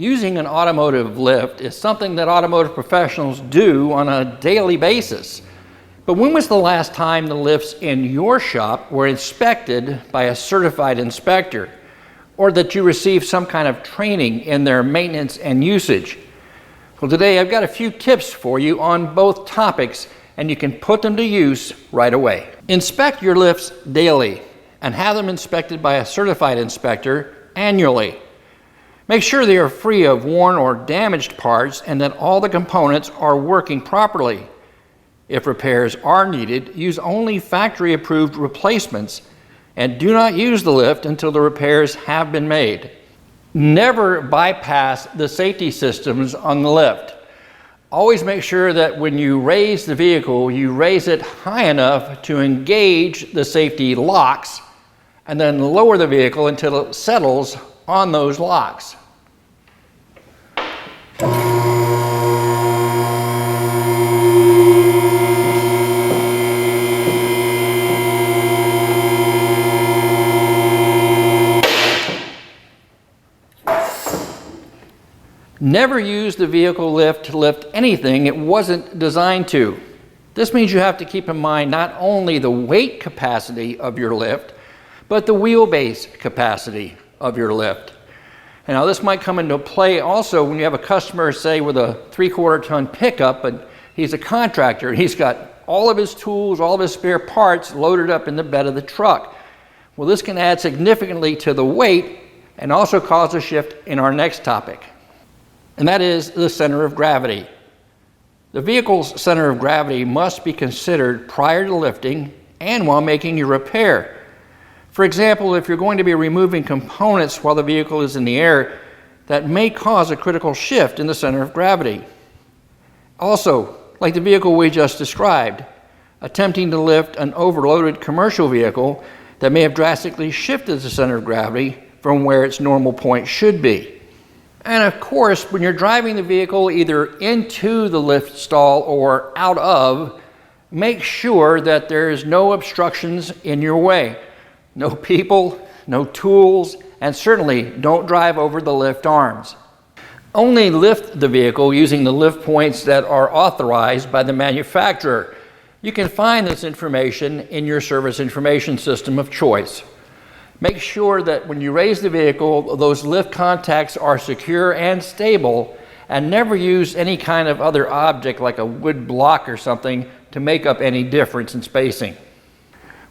Using an automotive lift is something that automotive professionals do on a daily basis. But when was the last time the lifts in your shop were inspected by a certified inspector, or that you received some kind of training in their maintenance and usage? Well, today I've got a few tips for you on both topics, and you can put them to use right away. Inspect your lifts daily and have them inspected by a certified inspector annually. Make sure they are free of worn or damaged parts and that all the components are working properly. If repairs are needed, use only factory-approved replacements and do not use the lift until the repairs have been made. Never bypass the safety systems on the lift. Always make sure that when you raise the vehicle, you raise it high enough to engage the safety locks and then lower the vehicle until it settles on those locks. Never use the vehicle lift to lift anything it wasn't designed to. This means you have to keep in mind not only the weight capacity of your lift, but the wheelbase capacity of your lift. And now this might come into play also when you have a customer, say, with a 3/4 ton pickup, and he's a contractor, and he's got all of his tools, all of his spare parts loaded up in the bed of the truck. Well, this can add significantly to the weight and also cause a shift in our next topic. And that is the center of gravity. The vehicle's center of gravity must be considered prior to lifting and while making your repair. For example, if you're going to be removing components while the vehicle is in the air, that may cause a critical shift in the center of gravity. Also, like the vehicle we just described, attempting to lift an overloaded commercial vehicle that may have drastically shifted the center of gravity from where its normal point should be. And of course, when you're driving the vehicle either into the lift stall or out of, make sure that there's no obstructions in your way. No people, no tools, and certainly don't drive over the lift arms. Only lift the vehicle using the lift points that are authorized by the manufacturer. You can find this information in your service information system of choice. Make sure that when you raise the vehicle, those lift contacts are secure and stable, and never use any kind of other object like a wood block or something to make up any difference in spacing.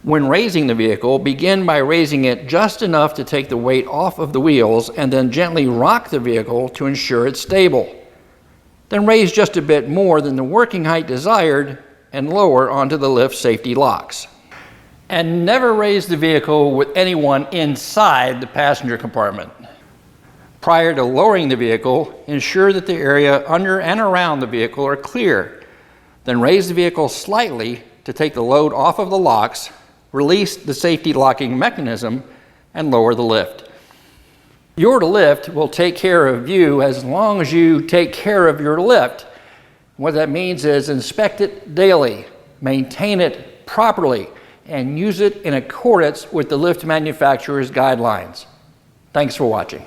When raising the vehicle, begin by raising it just enough to take the weight off of the wheels and then gently rock the vehicle to ensure it's stable. Then raise just a bit more than the working height desired and lower onto the lift safety locks. And never raise the vehicle with anyone inside the passenger compartment. Prior to lowering the vehicle, ensure that the area under and around the vehicle are clear. Then raise the vehicle slightly to take the load off of the locks, release the safety locking mechanism, and lower the lift. Your lift will take care of you as long as you take care of your lift. What that means is inspect it daily, maintain it properly, and use it in accordance with the lift manufacturer's guidelines. Thanks for watching.